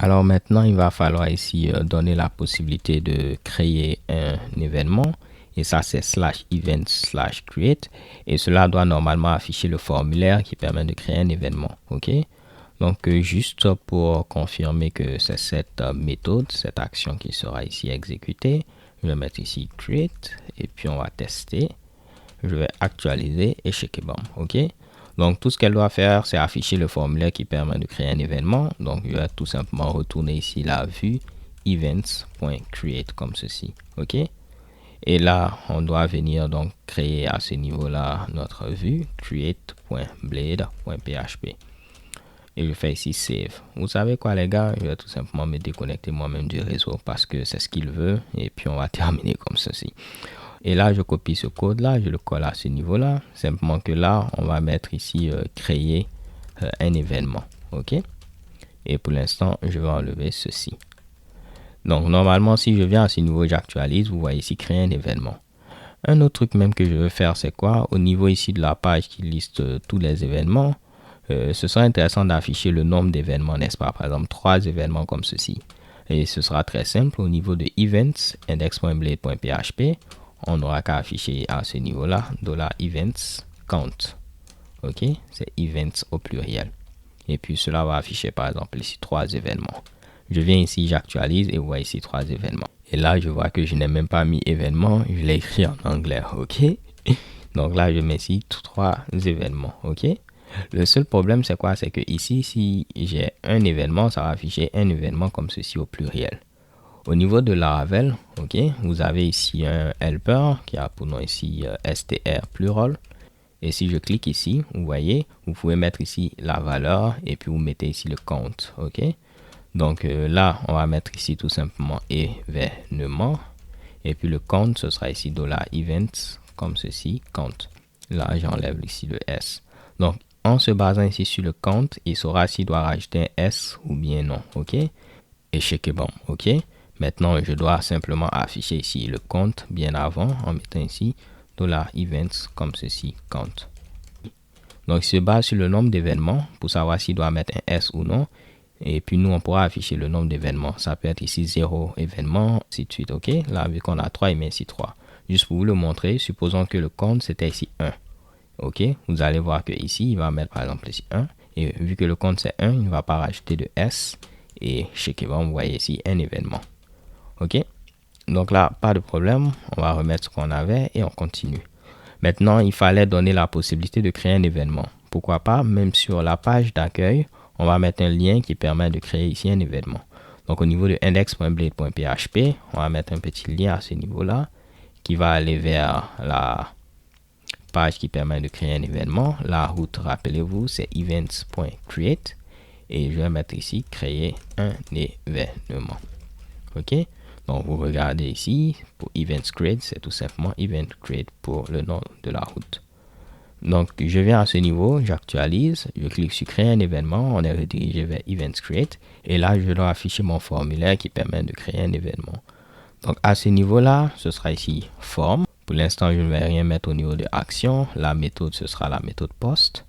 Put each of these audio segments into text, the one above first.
Alors maintenant, il va falloir ici donner la possibilité de créer un événement. Et ça, c'est /event/create. Et cela doit normalement afficher le formulaire qui permet de créer un événement. OK? Donc, juste pour confirmer que c'est cette méthode, cette action qui sera ici exécutée, je vais mettre ici create et puis on va tester. Je vais actualiser et checker bon. OK? Donc, tout ce qu'elle doit faire, c'est afficher le formulaire qui permet de créer un événement. Donc, je vais tout simplement retourner ici la vue events.create comme ceci. OK? Et là, on doit venir donc créer à ce niveau-là notre vue create.blade.php. Et je fais ici save. Vous savez quoi les gars, je vais tout simplement me déconnecter moi-même du réseau parce que c'est ce qu'il veut. Et puis on va terminer comme ceci. Et là, je copie ce code-là, je le colle à ce niveau-là. Simplement que là, on va mettre ici créer un événement. OK? Et pour l'instant, je vais enlever ceci. Donc, normalement, si je viens à ce niveau, j'actualise. Vous voyez ici, créer un événement. Un autre truc même que je veux faire, c'est quoi? Au niveau ici de la page qui liste tous les événements, ce sera intéressant d'afficher le nombre d'événements, n'est-ce pas? Par exemple, 3 événements comme ceci. Et ce sera très simple. Au niveau de events, index.blade.php, on n'aura qu'à afficher à ce niveau-là, $events count. OK? C'est events au pluriel. Et puis, cela va afficher, par exemple, ici 3 événements. Je viens ici, j'actualise et vous voyez ici 3 événements. Et là, je vois que je n'ai même pas mis événement, je l'ai écrit en anglais. OK? Donc là, je mets ici 3 événements. OK? Le seul problème, c'est quoi? C'est que ici, si j'ai un événement, ça va afficher un événement comme ceci au pluriel. Au niveau de Laravel, ok, vous avez ici un helper qui a pour nom ici str plural. Et si je clique ici, vous voyez, vous pouvez mettre ici la valeur et puis vous mettez ici le count. Ok, donc là, on va mettre ici tout simplement événement. Et puis le count, ce sera ici $events comme ceci, count. Là, j'enlève ici le S. Donc, en se basant ici sur le count, il saura s'il doit rajouter un S ou bien non. OK? Et checker bon. OK? Maintenant, je dois simplement afficher ici le compte bien avant en mettant ici $events comme ceci, count. Donc, il se base sur le nombre d'événements pour savoir s'il doit mettre un S ou non. Et puis, nous, on pourra afficher le nombre d'événements. Ça peut être ici 0 événement, ainsi de suite. OK? Là, vu qu'on a 3, il met ici 3. Juste pour vous le montrer, supposons que le compte, c'était ici 1. OK? Vous allez voir que ici, il va mettre par exemple ici 1. Et vu que le compte, c'est 1, il ne va pas rajouter de S. Et chez Kevin, vous voyez ici un événement. OK? Donc là, pas de problème. On va remettre ce qu'on avait et on continue. Maintenant, il fallait donner la possibilité de créer un événement. Pourquoi pas, même sur la page d'accueil, on va mettre un lien qui permet de créer ici un événement. Donc au niveau de index.blade.php, on va mettre un petit lien à ce niveau-là qui va aller vers la page qui permet de créer un événement. La route, rappelez-vous, c'est events.create. Et je vais mettre ici créer un événement. OK? Donc vous regardez ici, pour events create, c'est tout simplement event create pour le nom de la route. Donc je viens à ce niveau, j'actualise, je clique sur créer un événement, on est redirigé vers events create. Et là, je dois afficher mon formulaire qui permet de créer un événement. Donc à ce niveau-là, ce sera ici form. Pour l'instant, je ne vais rien mettre au niveau de action. La méthode, ce sera la méthode post.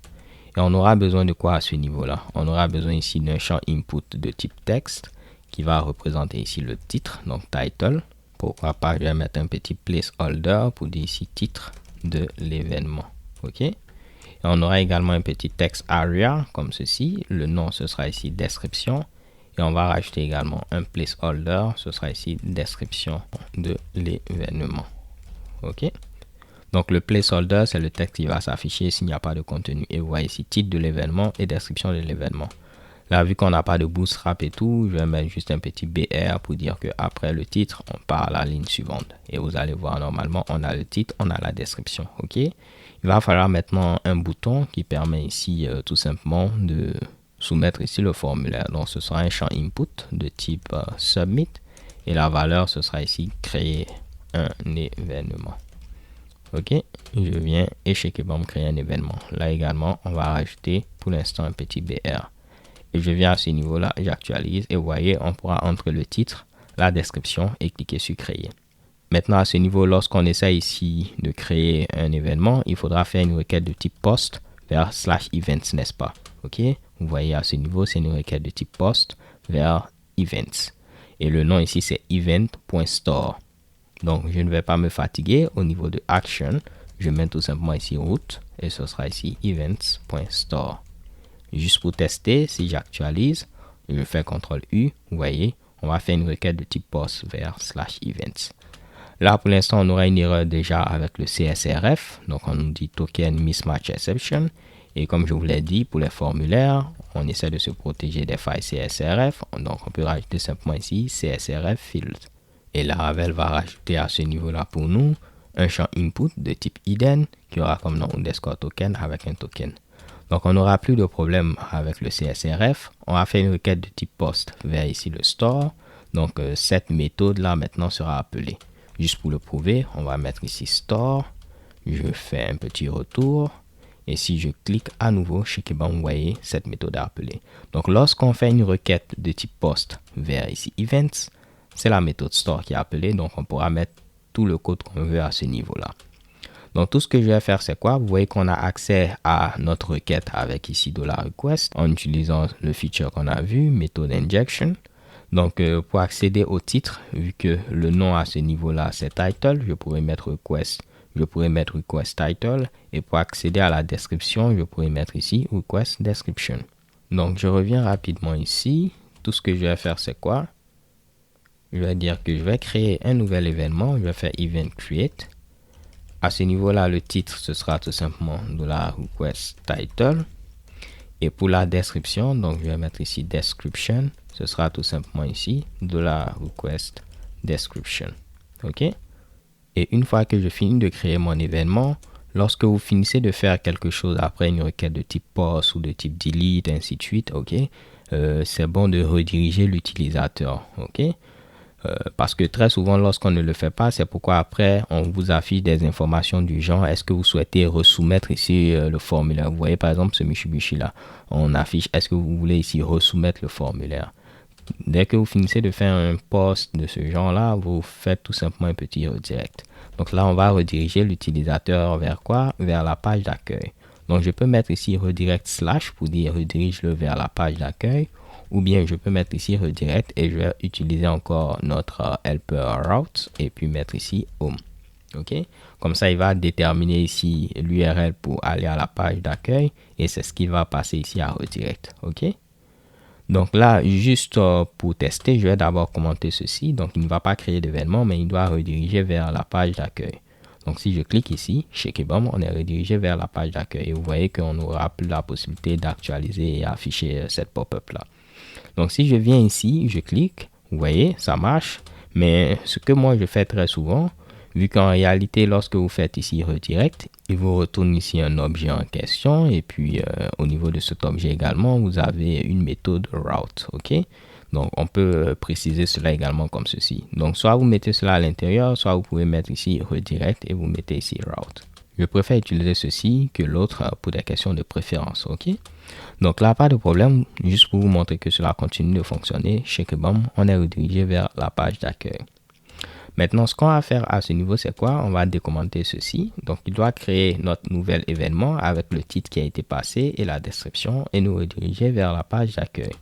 Et on aura besoin de quoi à ce niveau-là? On aura besoin ici d'un champ input de type texte qui va représenter ici le titre, donc title. Pourquoi pas, je vais mettre un petit placeholder pour dire ici titre de l'événement. OK? Et on aura également un petit texte area comme ceci. Le nom, ce sera ici description. Et on va rajouter également un placeholder. Ce sera ici description de l'événement. OK? Donc le placeholder, c'est le texte qui va s'afficher s'il n'y a pas de contenu. Et vous voyez ici titre de l'événement et description de l'événement. Là, vu qu'on n'a pas de bootstrap et tout, je vais mettre juste un petit BR pour dire qu'après le titre, on part à la ligne suivante. Et vous allez voir, normalement, on a le titre, on a la description. OK? Il va falloir maintenant un bouton qui permet ici tout simplement de soumettre ici le formulaire. Donc ce sera un champ input de type submit. Et la valeur, ce sera ici créer un événement. OK, je viens et chez Kebam créer un événement. Là également, on va rajouter pour l'instant un petit BR. Et je viens à ce niveau-là, j'actualise et vous voyez, on pourra entrer le titre, la description et cliquer sur créer. Maintenant, à ce niveau, lorsqu'on essaie ici de créer un événement, il faudra faire une requête de type post vers /events, n'est-ce pas? OK, vous voyez à ce niveau, c'est une requête de type post vers events. Et le nom ici, c'est event.store. Donc, je ne vais pas me fatiguer. Au niveau de action, je mets tout simplement ici route et ce sera ici events.store. Juste pour tester, si j'actualise, je fais CTRL U, vous voyez, on va faire une requête de type post vers /events. Là, pour l'instant, on aura une erreur déjà avec le CSRF. Donc, on nous dit token mismatch exception. Et comme je vous l'ai dit, pour les formulaires, on essaie de se protéger des failles CSRF. Donc, on peut rajouter simplement ici CSRF field. Et la Ravel va rajouter à ce niveau-là pour nous un champ input de type hidden qui aura comme nom underscore token avec un token. Donc, on n'aura plus de problème avec le CSRF. On va faire une requête de type post vers ici le store. Donc, cette méthode-là maintenant sera appelée. Juste pour le prouver, on va mettre ici store. Je fais un petit retour. Et si je clique à nouveau, chez Kibam, vous voyez, cette méthode est appelée. Donc, lorsqu'on fait une requête de type post vers ici events, c'est la méthode store qui est appelée. Donc, on pourra mettre tout le code qu'on veut à ce niveau-là. Donc, tout ce que je vais faire, c'est quoi? Vous voyez qu'on a accès à notre requête avec ici $request en utilisant le feature qu'on a vu, méthode injection. Donc, pour accéder au titre, vu que le nom à ce niveau-là, c'est title, je pourrais mettre request. Je pourrais mettre request title. Et pour accéder à la description, je pourrais mettre ici request description. Donc, je reviens rapidement ici. Tout ce que je vais faire, c'est quoi? Je vais dire que je vais créer un nouvel événement. Je vais faire event create. À ce niveau-là, le titre, ce sera tout simplement $request title. Et pour la description, donc je vais mettre ici description. Ce sera tout simplement ici $request description. OK? Et une fois que je finis de créer mon événement, lorsque vous finissez de faire quelque chose après une requête de type post ou de type delete, ainsi de suite, OK? C'est bon de rediriger l'utilisateur. OK? Parce que très souvent, lorsqu'on ne le fait pas, c'est pourquoi après, on vous affiche des informations du genre, est-ce que vous souhaitez resoumettre ici le formulaire? Vous voyez par exemple ce Mitsubishi là, on affiche, est-ce que vous voulez ici resoumettre le formulaire? Dès que vous finissez de faire un post de ce genre là, vous faites tout simplement un petit redirect. Donc là, on va rediriger l'utilisateur vers quoi? Vers la page d'accueil. Donc je peux mettre ici redirect / pour dire redirige-le vers la page d'accueil. Ou bien je peux mettre ici redirect et je vais utiliser encore notre helper route et puis mettre ici home. OK? Comme ça, il va déterminer ici l'URL pour aller à la page d'accueil et c'est ce qu'il va passer ici à redirect. OK? Donc là, juste pour tester, je vais d'abord commenter ceci. Donc, il ne va pas créer d'événement, mais il doit rediriger vers la page d'accueil. Donc, si je clique ici, chez Kibam, on est redirigé vers la page d'accueil. Et vous voyez qu'on n'aura plus la possibilité d'actualiser et afficher cette pop-up là. Donc, si je viens ici, je clique, vous voyez, ça marche. Mais ce que moi, je fais très souvent, vu qu'en réalité, lorsque vous faites ici redirect, il vous retourne ici un objet en question. Et puis, au niveau de cet objet également, vous avez une méthode route. OK? Donc, on peut préciser cela également comme ceci. Donc, soit vous mettez cela à l'intérieur, soit vous pouvez mettre ici redirect et vous mettez ici route. Je préfère utiliser ceci que l'autre pour des questions de préférence. OK? Donc là, pas de problème. Juste pour vous montrer que cela continue de fonctionner, chez Kibam, on est redirigé vers la page d'accueil. Maintenant, ce qu'on va faire à ce niveau, c'est quoi? On va décommenter ceci. Donc, il doit créer notre nouvel événement avec le titre qui a été passé et la description et nous rediriger vers la page d'accueil.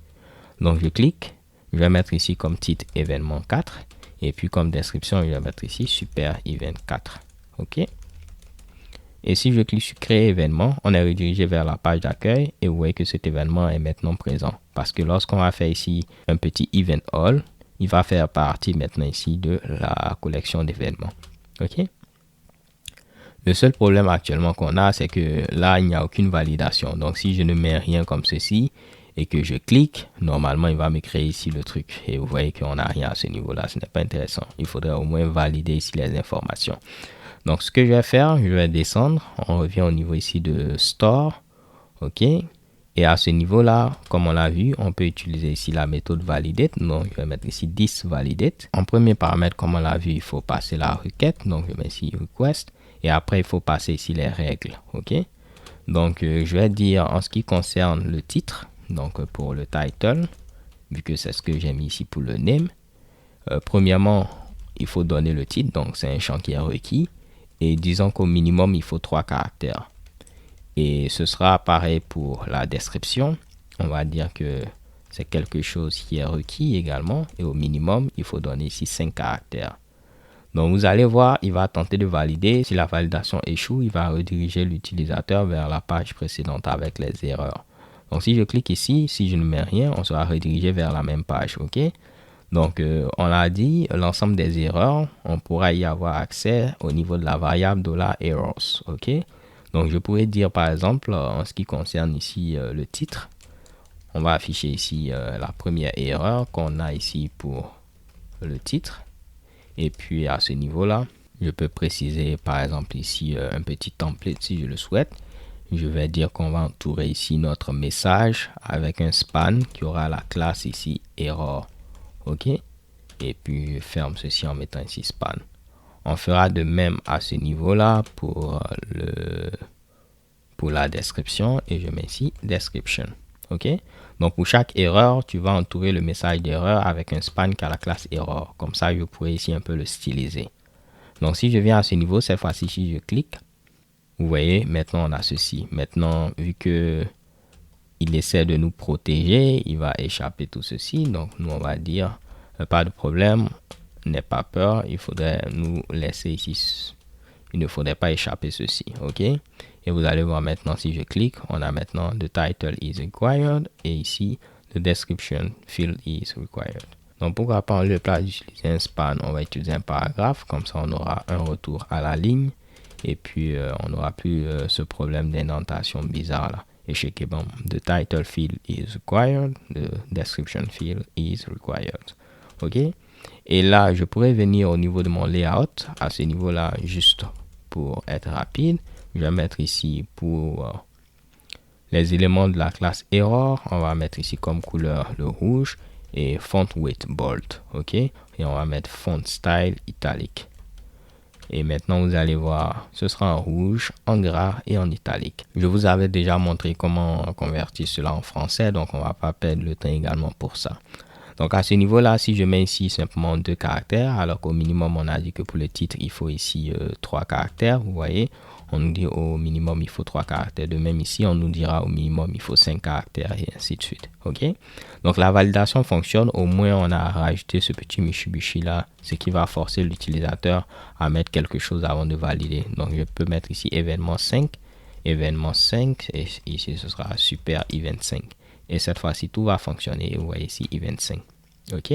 Donc, je clique. Je vais mettre ici comme titre événement 4. Et puis, comme description, je vais mettre ici super event 4. OK? Et si je clique sur créer événement, on est redirigé vers la page d'accueil et vous voyez que cet événement est maintenant présent. Parce que lorsqu'on va faire ici un petit event all, il va faire partie maintenant ici de la collection d'événements. OK? Le seul problème actuellement qu'on a, c'est que là, il n'y a aucune validation. Donc, si je ne mets rien comme ceci et que je clique, normalement, il va me créer ici le truc. Et vous voyez qu'on n'a rien à ce niveau-là. Ce n'est pas intéressant. Il faudrait au moins valider ici les informations. Donc, ce que je vais faire, je vais descendre. On revient au niveau ici de Store. OK? Et à ce niveau-là, comme on l'a vu, on peut utiliser ici la méthode validate. Donc, je vais mettre ici 10 validate. En premier paramètre, comme on l'a vu, il faut passer la requête. Donc, je mets ici request. Et après, il faut passer ici les règles. OK? Donc, je vais dire en ce qui concerne le titre. Donc, pour le title, vu que c'est ce que j'ai mis ici pour le name. Premièrement, il faut donner le titre. Donc, c'est un champ qui est requis. Et disons qu'au minimum, il faut 3 caractères. Et ce sera pareil pour la description. On va dire que c'est quelque chose qui est requis également. Et au minimum, il faut donner ici 5 caractères. Donc, vous allez voir, il va tenter de valider. Si la validation échoue, il va rediriger l'utilisateur vers la page précédente avec les erreurs. Donc, si je clique ici, si je ne mets rien, on sera redirigé vers la même page. OK? Donc, on l'a dit, l'ensemble des erreurs, on pourra y avoir accès au niveau de la variable $errors. OK? Donc, je pourrais dire, par exemple, en ce qui concerne ici le titre, on va afficher ici la première erreur qu'on a ici pour le titre. Et puis, à ce niveau-là, je peux préciser, par exemple, ici un petit template si je le souhaite. Je vais dire qu'on va entourer ici notre message avec un span qui aura la classe ici error. OK? Et puis, je ferme ceci en mettant ici span. On fera de même à ce niveau-là pour la description et je mets ici description. OK? Donc, pour chaque erreur, tu vas entourer le message d'erreur avec un span qui a la classe error. Comme ça, je pourrais ici un peu le styliser. Donc, si je viens à ce niveau, cette fois-ci, si je clique, vous voyez, maintenant, on a ceci. Maintenant, vu que il essaie de nous protéger, il va échapper tout ceci. Donc, nous, on va dire, pas de problème, n'aie pas peur, il faudrait nous laisser ici. Il ne faudrait pas échapper ceci, OK? Et vous allez voir maintenant, si je clique, on a maintenant the title is required et ici, the description field is required. Donc, pourquoi pas, en lieu de place d'utiliser un span, on va utiliser un paragraphe, comme ça, on aura un retour à la ligne et puis on n'aura plus ce problème d'indentation bizarre là. Et chez bon, the title field is required, the description field is required. OK? Et là, je pourrais venir au niveau de mon layout, à ce niveau-là, juste pour être rapide. Je vais mettre ici pour les éléments de la classe error, on va mettre ici comme couleur le rouge et font weight bold. OK? Et on va mettre font style italique. Et maintenant, vous allez voir, ce sera en rouge, en gras et en italique. Je vous avais déjà montré comment convertir cela en français, donc on ne va pas perdre le temps également pour ça. Donc à ce niveau-là, si je mets ici simplement 2 caractères, alors qu'au minimum, on a dit que pour le titre, il faut ici 3 caractères, vous voyez. On nous dit au minimum, il faut 3 caractères. De même ici, on nous dira au minimum, il faut 5 caractères et ainsi de suite. OK? Donc la validation fonctionne. Au moins, on a rajouté ce petit Mitsubishi là, ce qui va forcer l'utilisateur à mettre quelque chose avant de valider. Donc je peux mettre ici événement 5 et ici ce sera super event 5. Et cette fois-ci, tout va fonctionner. Vous voyez ici event 5. OK?